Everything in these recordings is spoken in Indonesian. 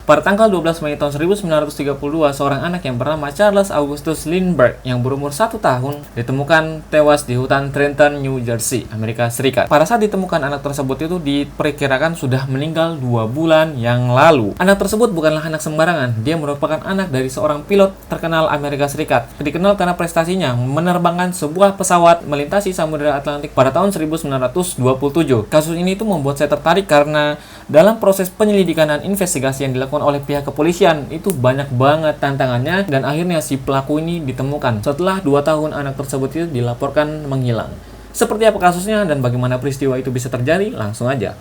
Pada tanggal 12 Mei tahun 1932, seorang anak yang bernama Charles Augustus Lindbergh yang berumur 1 tahun ditemukan tewas di hutan Trenton, New Jersey, Amerika Serikat. Pada saat ditemukan, anak tersebut itu diperkirakan sudah meninggal 2 bulan yang lalu. Anak tersebut bukanlah anak sembarangan. Dia merupakan anak dari seorang pilot terkenal Amerika Serikat. Dikenal karena prestasinya menerbangkan sebuah pesawat melintasi Samudra Atlantik pada tahun 1927. Kasus ini itu membuat saya tertarik karena dalam proses penyelidikan dan investigasi yang dilakukan oleh pihak kepolisian itu banyak banget tantangannya, dan akhirnya si pelaku ini ditemukan setelah 2 tahun anak tersebut itu dilaporkan menghilang. Seperti apa kasusnya dan bagaimana peristiwa itu bisa terjadi? Langsung aja.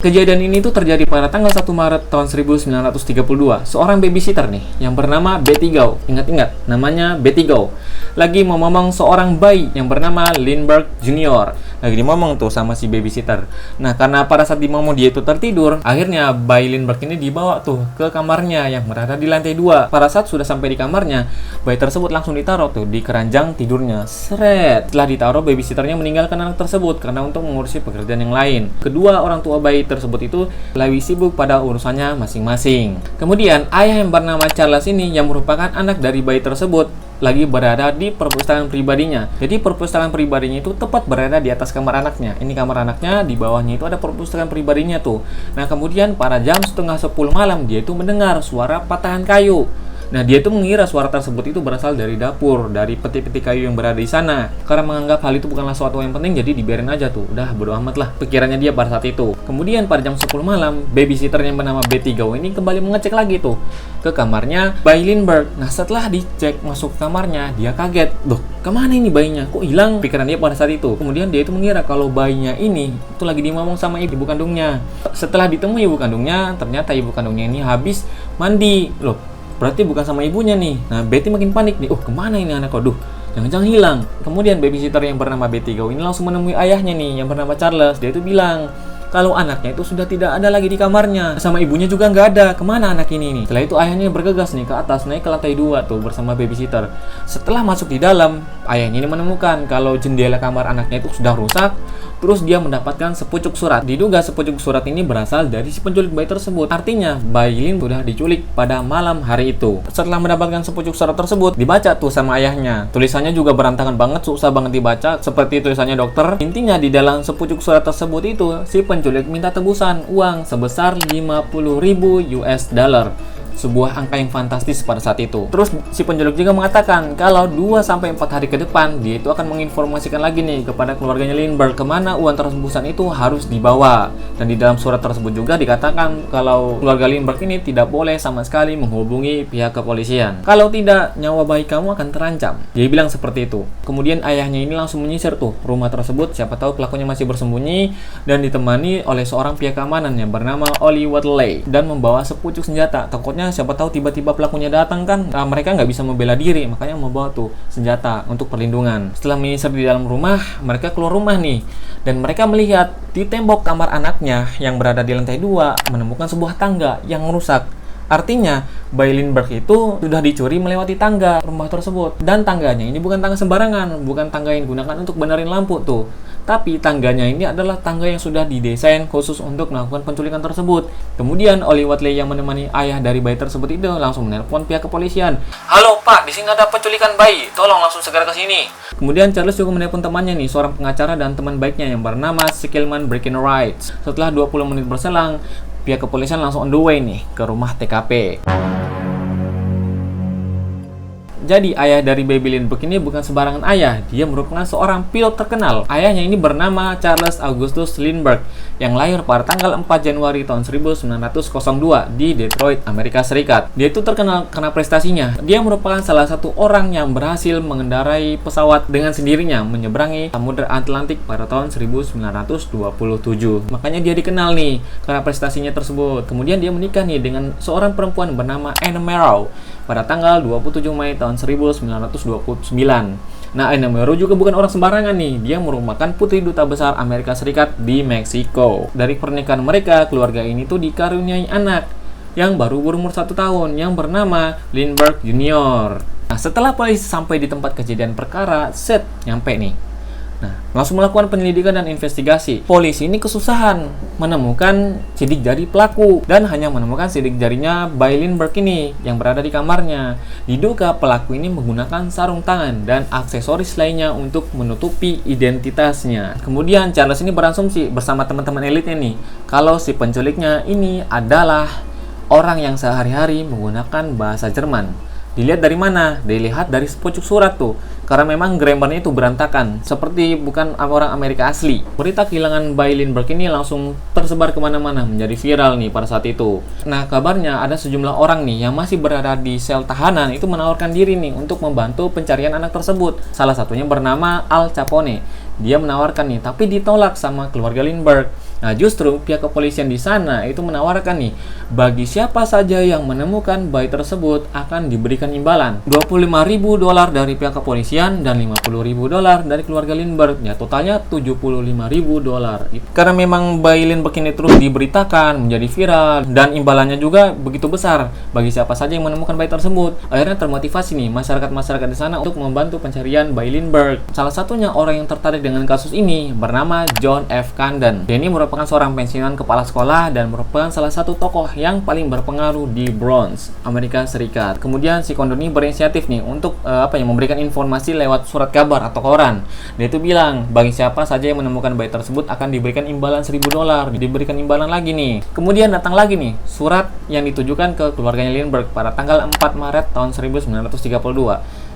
Kejadian ini tuh terjadi pada tanggal 1 Maret tahun 1932. Seorang babysitter nih yang bernama Betty Gau. Ingat-ingat, namanya Betty Gau. Lagi memomong seorang bayi yang bernama Lindbergh Junior. Lagi dimomong tuh sama si babysitter. Nah, karena pada saat dimomong dia itu tertidur, akhirnya bayi Lindbergh ini dibawa tuh ke kamarnya yang berada di lantai 2. Pada saat sudah sampai di kamarnya, bayi tersebut langsung ditaruh tuh di keranjang tidurnya. Seret. Setelah ditaruh, babysitternya meninggalkan anak tersebut karena untuk mengurusi pekerjaan yang lain. Kedua orang tua bayi tersebut itu lebih sibuk pada urusannya masing-masing. Kemudian ayah yang bernama Charles ini yang merupakan anak dari bayi tersebut lagi berada di perpustakaan pribadinya. Jadi perpustakaan pribadinya itu tepat berada di atas kamar anaknya. Ini kamar anaknya, di bawahnya itu ada perpustakaan pribadinya tuh. Nah, kemudian pada jam setengah 10 malam dia itu mendengar suara patahan kayu. Nah, dia itu mengira suara tersebut itu berasal dari dapur, dari peti-peti kayu yang berada di sana. Karena menganggap hal itu bukanlah suatu yang penting, jadi dibiarin aja tuh. Udah, bodo amat lah pikirannya dia pada saat itu. Kemudian pada jam 10 malam, babysitter yang bernama Betty Gau ini kembali mengecek lagi tuh ke kamarnya bayi Lindbergh. Nah, setelah dicek masuk ke kamarnya, dia kaget. Loh, kemana ini bayinya? Kok hilang? Pikiran dia pada saat itu. Kemudian dia itu mengira kalau bayinya ini itu lagi dimomong sama ibu kandungnya. Setelah ditemui ibu kandungnya, ternyata ibu kandungnya ini habis mandi. Loh, berarti bukan sama ibunya nih. Nah, Betty makin panik nih. Oh, kemana ini anak? Waduh, jangan-jangan hilang. Kemudian babysitter yang bernama Betty Gau ini langsung menemui ayahnya nih yang bernama Charles. Dia itu bilang kalau anaknya itu sudah tidak ada lagi di kamarnya, sama ibunya juga nggak ada. Kemana anak ini nih? Setelah itu ayahnya bergegas nih ke atas, naik ke lantai 2 tuh bersama babysitter. Setelah masuk di dalam, ayahnya ini menemukan kalau jendela kamar anaknya itu sudah rusak. Terus dia mendapatkan sepucuk surat. Diduga sepucuk surat ini berasal dari si penculik bayi tersebut. Artinya bayi Lin sudah diculik pada malam hari itu. Setelah mendapatkan sepucuk surat tersebut, dibaca tuh sama ayahnya. Tulisannya juga berantakan banget, susah banget dibaca, seperti tulisannya dokter. Intinya di dalam sepucuk surat tersebut itu si penculik minta tebusan uang sebesar 50.000 US dollar. Sebuah angka yang fantastis pada saat itu. Terus si penculik juga mengatakan kalau 2-4 hari ke depan dia itu akan menginformasikan lagi nih kepada keluarganya Lindbergh kemana uang tebusan itu harus dibawa. Dan di dalam surat tersebut juga dikatakan kalau keluarga Lindbergh ini tidak boleh sama sekali menghubungi pihak kepolisian. Kalau tidak, nyawa bayi kamu akan terancam. Dia bilang seperti itu. Kemudian ayahnya ini langsung menyisir tuh rumah tersebut, siapa tahu pelakunya masih bersembunyi, dan ditemani oleh seorang pihak keamanan yang bernama Ollie Wadley dan membawa sepucuk senjata. Takutnya siapa tahu tiba-tiba pelakunya datang kan, mereka nggak bisa membela diri, makanya membawa tuh senjata untuk perlindungan. Setelah menyisir di dalam rumah, mereka keluar rumah nih, dan mereka melihat di tembok kamar anaknya yang berada di lantai 2 menemukan sebuah tangga yang rusak. Artinya, bayi Lindbergh itu sudah dicuri melewati tangga rumah tersebut. Dan tangganya ini bukan tangga sembarangan, bukan tangga yang digunakan untuk benerin lampu tuh. Tapi tangganya ini adalah tangga yang sudah didesain khusus untuk melakukan penculikan tersebut. Kemudian Ollie Wadley yang menemani ayah dari bayi tersebut itu langsung menelpon pihak kepolisian. Halo Pak, di sini ada penculikan bayi, tolong langsung segera ke sini. Kemudian Charles juga menelpon temannya nih, seorang pengacara dan teman baiknya yang bernama Skillman Breckenridge. Setelah 20 menit berselang, pihak kepolisian langsung on the way nih ke rumah TKP. Jadi ayah dari baby Lindbergh ini bukan sembarangan ayah, dia merupakan seorang pilot terkenal. Ayahnya ini bernama Charles Augustus Lindbergh yang lahir pada tanggal 4 Januari tahun 1902 di Detroit, Amerika Serikat. Dia itu terkenal karena prestasinya. Dia merupakan salah satu orang yang berhasil mengendarai pesawat dengan sendirinya menyeberangi Samudra Atlantik pada tahun 1927. Makanya dia dikenal nih karena prestasinya tersebut. Kemudian dia menikah nih dengan seorang perempuan bernama Anna Merrow pada tanggal 27 Mei tahun 1929. Nah, Anna Merrow juga bukan orang sembarangan nih. Dia merupakan putri duta besar Amerika Serikat di Meksiko. Dari pernikahan mereka, keluarga ini tuh dikaruniai anak yang baru berumur 1 tahun yang bernama Lindbergh Junior. Nah, setelah polisi sampai di tempat kejadian perkara, nyampe nih. Nah, langsung melakukan penyelidikan dan investigasi. Polisi ini kesusahan menemukan sidik jari pelaku dan hanya menemukan sidik jarinya Bai Lindbergh ini yang berada di kamarnya. Diduga pelaku ini menggunakan sarung tangan dan aksesoris lainnya untuk menutupi identitasnya. Kemudian Charles ini berasumsi bersama teman-teman elitnya nih, kalau si penculiknya ini adalah orang yang sehari-hari menggunakan bahasa Jerman. Dilihat dari mana? Dilihat dari pucuk surat tuh. Karena memang grammarnya itu berantakan, seperti bukan orang Amerika asli. Berita kehilangan Bai Lindbergh ini langsung tersebar kemana-mana, menjadi viral nih pada saat itu. Nah, kabarnya ada sejumlah orang nih yang masih berada di sel tahanan itu menawarkan diri nih untuk membantu pencarian anak tersebut. Salah satunya bernama Al Capone. Dia menawarkan nih, tapi ditolak sama keluarga Lindbergh. Nah, justru pihak kepolisian di sana itu menawarkan nih, bagi siapa saja yang menemukan bayi tersebut akan diberikan imbalan $25.000 dari pihak kepolisian dan $50.000 dari keluarga Lindbergh. Ya, totalnya $75.000. Karena memang bayi Lindbergh ini terus diberitakan, menjadi viral, dan imbalannya juga begitu besar bagi siapa saja yang menemukan bayi tersebut. Akhirnya termotivasi nih masyarakat di sana untuk membantu pencarian bayi Lindbergh. Salah satunya orang yang tertarik dengan kasus ini bernama John F. Camden. Dia ini merupakan seorang pensiunan kepala sekolah dan merupakan salah satu tokoh yang paling berpengaruh di Bronx, Amerika Serikat. Kemudian si Condon ini berinisiatif nih untuk memberikan informasi lewat surat kabar atau koran. Dia itu bilang, bagi siapa saja yang menemukan bayi tersebut akan diberikan imbalan $1.000. Diberikan imbalan lagi nih. Kemudian datang lagi nih surat yang ditujukan ke keluarganya Lindbergh pada tanggal 4 Maret tahun 1932.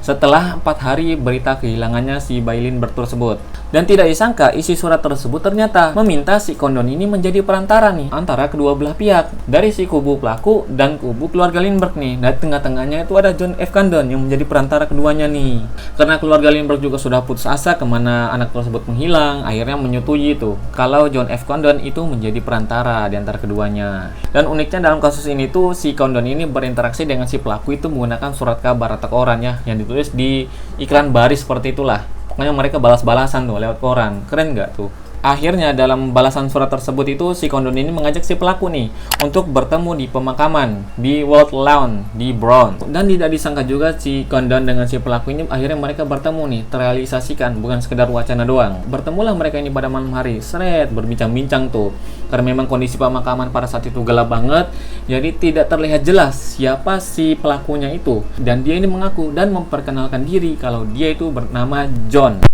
Setelah 4 hari berita kehilangannya si Bai Lindbergh tersebut. Dan tidak disangka isi surat tersebut ternyata meminta si Condon ini menjadi perantara nih antara kedua belah pihak, dari si kubu pelaku dan kubu keluarga Lindbergh nih. Dan tengah-tengahnya itu ada John F. Camden yang menjadi perantara keduanya nih. Karena keluarga Lindbergh juga sudah putus asa kemana anak tersebut menghilang, akhirnya menyetujui itu kalau John F. Condon itu menjadi perantara di antara keduanya. Dan uniknya dalam kasus ini tuh si Condon ini berinteraksi dengan si pelaku itu menggunakan surat kabar atau koran ya, yang ditulis di iklan baris seperti itulah. Pokoknya mereka balas-balasan tuh lewat koran. Keren nggak tuh? Akhirnya dalam balasan surat tersebut itu si Condon ini mengajak si pelaku nih untuk bertemu di pemakaman di World Lawn di Bronx. Dan tidak disangka juga si Condon dengan si pelaku ini akhirnya mereka bertemu nih, terrealisasikan, bukan sekedar wacana doang. Bertemulah mereka ini pada malam hari, berbincang-bincang tuh. Karena memang kondisi pemakaman pada saat itu gelap banget, jadi tidak terlihat jelas siapa si pelakunya itu. Dan dia ini mengaku dan memperkenalkan diri kalau dia itu bernama John.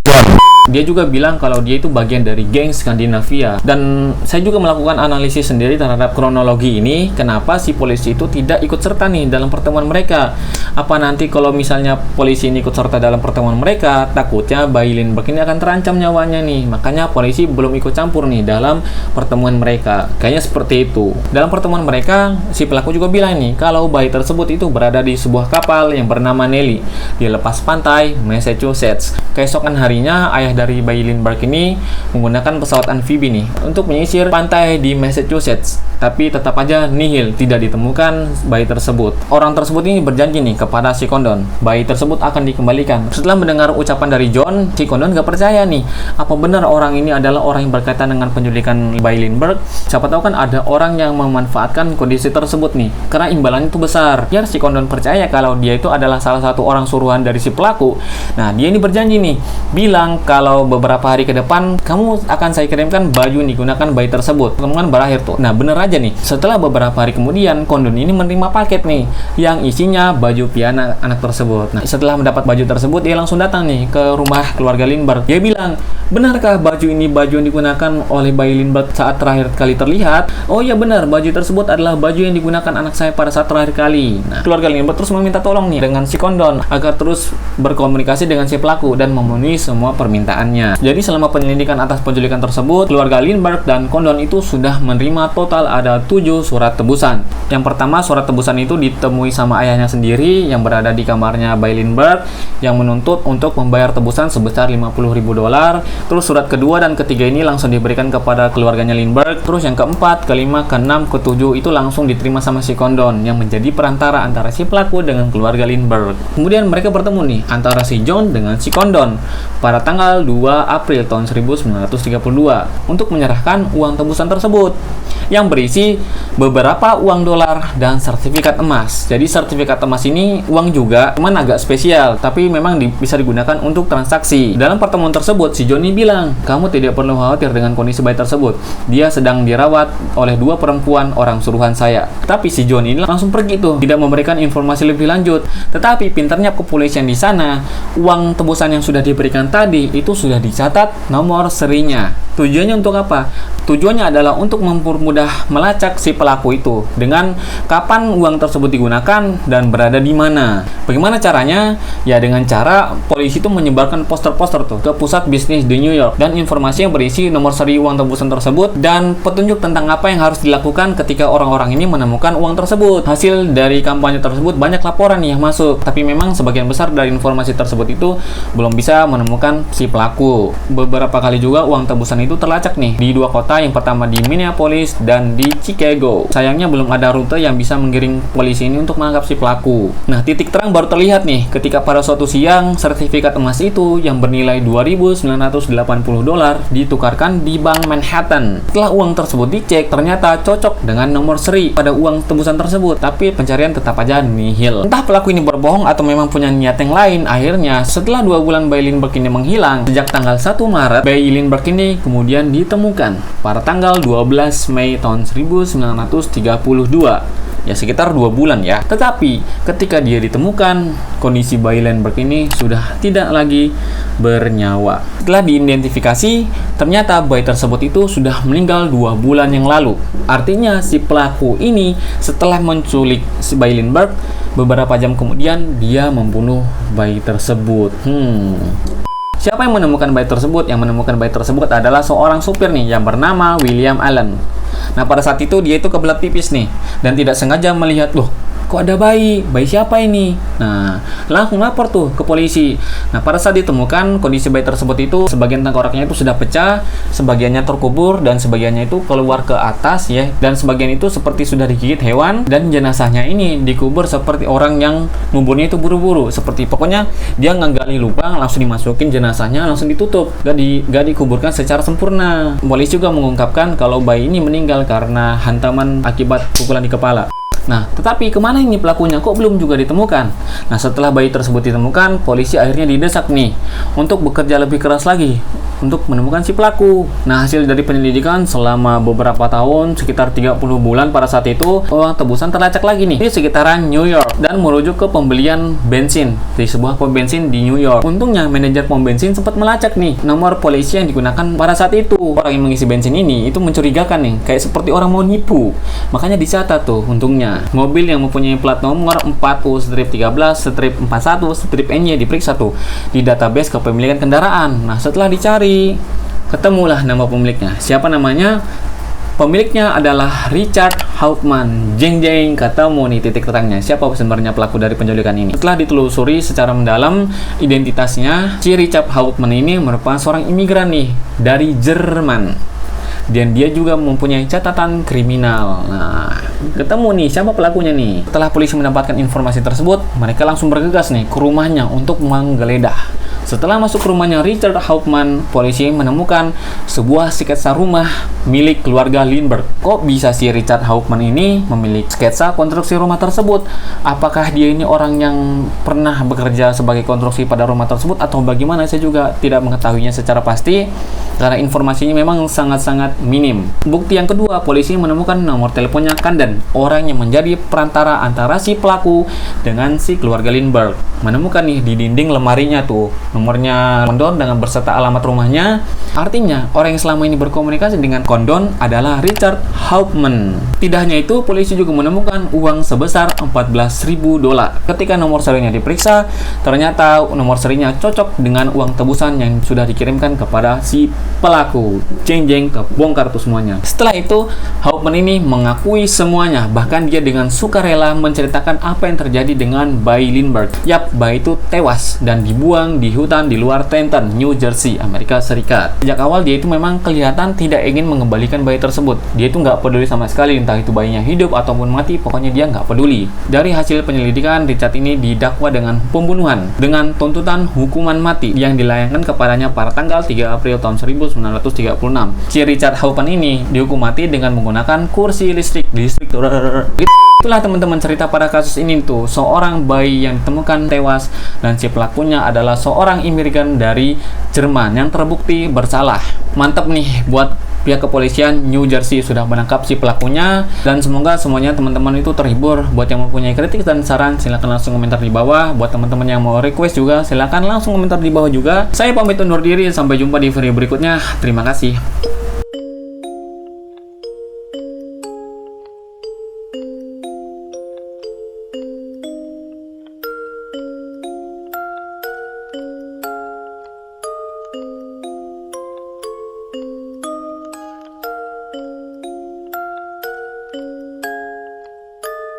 Dia juga bilang kalau dia itu bagian dari geng Skandinavia. Dan saya juga melakukan analisis sendiri terhadap kronologi ini. Kenapa si polisi itu tidak ikut serta nih dalam pertemuan mereka? Apa nanti kalau misalnya polisi ini ikut serta dalam pertemuan mereka, takutnya Bai Lindbergh ini akan terancam nyawanya nih. Makanya polisi belum ikut campur nih dalam pertemuan mereka. Kayaknya seperti itu. Dalam pertemuan mereka, si pelaku juga bilang nih kalau bayi tersebut itu berada di sebuah kapal yang bernama Nelly di lepas pantai Massachusetts. Keesokan harinya, ayah dari Bai Lindbergh ini menggunakan pesawat amfibi nih untuk menyisir pantai di Massachusetts, tapi tetap aja nihil, tidak ditemukan bayi tersebut. Orang tersebut ini berjanji nih kepada si Condon, bayi tersebut akan dikembalikan. Setelah mendengar ucapan dari John, si Condon gak percaya nih, apa benar orang ini adalah orang yang berkaitan dengan penculikan Bai Lindbergh? Siapa tahu kan ada orang yang memanfaatkan kondisi tersebut nih, karena imbalannya itu besar. Biar si Condon percaya kalau dia itu adalah salah satu orang suruhan dari si pelaku. Nah, dia ini berjanji nih, bilang kalau beberapa hari ke depan kamu akan saya kirimkan baju yang digunakan bayi tersebut. Pertemuan berakhir tuh. Nah, bener aja nih, setelah beberapa hari kemudian Condon ini menerima paket nih yang isinya baju piana anak tersebut. Nah, setelah mendapat baju tersebut, dia langsung datang nih ke rumah keluarga Lindbergh. Dia bilang, benarkah baju ini baju yang digunakan oleh Bai Lindbergh saat terakhir kali terlihat? Oh iya benar, baju tersebut adalah baju yang digunakan anak saya pada saat terakhir kali. Nah, keluarga Lindbergh terus meminta tolong nih dengan si Condon agar terus berkomunikasi dengan si pelaku dan memenuhi semua permintaannya. Jadi selama penyelidikan atas penculikan tersebut, keluarga Lindbergh dan Condon itu sudah menerima total ada 7 surat tebusan. Yang pertama, surat tebusan itu ditemui sama ayahnya sendiri yang berada di kamarnya Bai Lindbergh yang menuntut untuk membayar tebusan sebesar $50.000. Terus surat kedua dan ketiga ini langsung diberikan kepada keluarganya Lindbergh. Terus yang keempat, kelima, keenam, ketujuh itu langsung diterima sama si Condon yang menjadi perantara antara si pelaku dengan keluarga Lindbergh. Kemudian mereka bertemu nih antara si John dengan si Condon pada tanggal tanggal 2 April tahun 1932 untuk menyerahkan uang tebusan tersebut yang berisi beberapa uang dolar dan sertifikat emas. Jadi sertifikat emas ini uang juga, cuman agak spesial, tapi memang bisa digunakan untuk transaksi. Dalam pertemuan tersebut, si Johnny bilang, kamu tidak perlu khawatir dengan kondisi bayi tersebut. Dia sedang dirawat oleh 2 perempuan orang suruhan saya. Tapi si Johnny ini langsung pergi tuh, tidak memberikan informasi lebih lanjut. Tetapi pintarnya kepolisian di sana, uang tebusan yang sudah diberikan tadi itu sudah dicatat nomor serinya. Tujuannya untuk apa? Tujuannya adalah untuk mempermudah melacak si pelaku itu dengan kapan uang tersebut digunakan dan berada di mana. Bagaimana caranya? Ya dengan cara polisi itu menyebarkan poster-poster tuh ke pusat bisnis di New York dan informasi yang berisi nomor seri uang tebusan tersebut dan petunjuk tentang apa yang harus dilakukan ketika orang-orang ini menemukan uang tersebut. Hasil dari kampanye tersebut banyak laporan nih yang masuk, tapi memang sebagian besar dari informasi tersebut itu belum bisa menemukan si pelaku. Beberapa kali juga uang tebusan itu terlacak nih di 2 kota, yang pertama di Minneapolis dan di Chicago. Sayangnya belum ada rute yang bisa menggiring polisi ini untuk menangkap si pelaku. Nah, titik terang baru terlihat nih ketika pada suatu siang sertifikat emas itu yang bernilai $2.980 ditukarkan di Bank Manhattan. Setelah uang tersebut dicek, ternyata cocok dengan nomor seri pada uang tebusan tersebut, tapi pencarian tetap aja nihil. Entah pelaku ini berbohong atau memang punya niat yang lain. Akhirnya setelah 2 bulan bayi Lindbergh ini menghilang, sejak tanggal 1 Maret bayi Lindbergh ini kemudian ditemukan pada tanggal 12 Mei tahun 1932. Ya sekitar 2 bulan ya. Tetapi ketika dia ditemukan, kondisi bayi Lindbergh ini sudah tidak lagi bernyawa. Setelah diidentifikasi, ternyata bayi tersebut itu sudah meninggal 2 bulan yang lalu. Artinya si pelaku ini setelah menculik si bayi Lindbergh, beberapa jam kemudian dia membunuh bayi tersebut. Siapa yang menemukan bayi tersebut? Yang menemukan bayi tersebut adalah seorang supir nih yang bernama William Allen. Nah, pada saat itu dia itu kebelet pipis nih dan tidak sengaja melihat, loh, kok ada bayi? Bayi siapa ini? Nah, langsung lapor tuh ke polisi. Nah, pada saat ditemukan, kondisi bayi tersebut itu sebagian tengkoraknya itu sudah pecah, sebagiannya terkubur, dan sebagiannya itu keluar ke atas ya, dan sebagian itu seperti sudah digigit hewan, dan jenazahnya ini dikubur seperti orang yang nguburnya itu buru-buru. Seperti pokoknya dia ngegali lubang, langsung dimasukin jenazahnya, langsung ditutup, gak dikuburkan secara sempurna. Polisi juga mengungkapkan kalau bayi ini meninggal karena hantaman akibat pukulan di kepala. Nah, tetapi kemana ini pelakunya? Kok belum juga ditemukan? Nah, setelah bayi tersebut ditemukan, polisi akhirnya didesak nih untuk bekerja lebih keras lagi untuk menemukan si pelaku. Nah, hasil dari penyelidikan selama beberapa tahun, sekitar 30 bulan pada saat itu, uang tebusan terlacak lagi nih di sekitaran New York dan merujuk ke pembelian bensin di sebuah pom bensin di New York. Untungnya, manajer pom bensin sempat melacak nih nomor polisi yang digunakan pada saat itu. Orang yang mengisi bensin ini itu mencurigakan nih, kayak seperti orang mau nipu. Makanya dicatat tuh, untungnya. Mobil yang mempunyai plat nomor 4U-13-41-NY diperiksa tuh di database kepemilikan kendaraan. Nah, setelah dicari, ketemulah nama pemiliknya. Siapa namanya? Pemiliknya adalah Richard Hauptmann. Jeng jeng, ketemu nih titik terangnya. Siapa sebenarnya pelaku dari penculikan ini? Setelah ditelusuri secara mendalam identitasnya, si Richard Hauptmann ini merupakan seorang imigran nih dari Jerman. Dan dia juga mempunyai catatan kriminal. Nah, ketemu nih siapa pelakunya nih. Setelah polisi mendapatkan informasi tersebut, mereka langsung bergegas nih ke rumahnya untuk menggeledah. Setelah masuk ke rumahnya Richard Hauptmann, polisi menemukan sebuah sketsa rumah milik keluarga Lindbergh. Kok bisa si Richard Hauptmann ini memiliki sketsa konstruksi rumah tersebut? Apakah dia ini orang yang pernah bekerja sebagai konstruksi pada rumah tersebut atau bagaimana? Saya juga tidak mengetahuinya secara pasti karena informasinya memang sangat-sangat minim. Bukti yang kedua, polisi menemukan nomor teleponnya Kanden, orang yang menjadi perantara antara si pelaku dengan si keluarga Lindbergh. Menemukan nih di dinding lemarinya tuh nomornya Kondon dengan berserta alamat rumahnya. Artinya orang yang selama ini berkomunikasi dengan Kondon adalah Richard Hauptmann. Tidak hanya itu, polisi juga menemukan uang sebesar $14.000. Ketika nomor serinya diperiksa, ternyata nomor serinya cocok dengan uang tebusan yang sudah dikirimkan kepada si pelaku. Jeng-jeng, kebongkar tuh semuanya. Setelah itu, Hauptmann ini mengakui semuanya, bahkan dia dengan sukarela menceritakan apa yang terjadi dengan bayi Lindbergh. Yap, bayi itu tewas dan dibuang di hutan di luar Trenton, New Jersey, Amerika Serikat. Sejak awal dia itu memang kelihatan tidak ingin mengembalikan bayi tersebut. Dia itu nggak peduli sama sekali entah itu bayinya hidup ataupun mati, pokoknya dia nggak peduli. Dari hasil penyelidikan, Richard ini didakwa dengan pembunuhan dengan tuntutan hukuman mati yang dilayangkan kepadanya pada tanggal 3 April tahun 1936. Si Richard Hauptmann ini dihukum mati dengan menggunakan kursi listrik. Itulah teman-teman cerita pada kasus ini tuh, seorang bayi yang ditemukan tewas dan si pelakunya adalah seorang imigran dari Jerman yang terbukti bersalah. Mantap nih buat pihak kepolisian New Jersey sudah menangkap si pelakunya, dan semoga semuanya teman-teman itu terhibur. Buat yang mempunyai kritik dan saran silahkan langsung komentar di bawah. Buat teman-teman yang mau request juga silahkan langsung komentar di bawah juga. Saya pamit undur diri, sampai jumpa di video berikutnya. Terima kasih.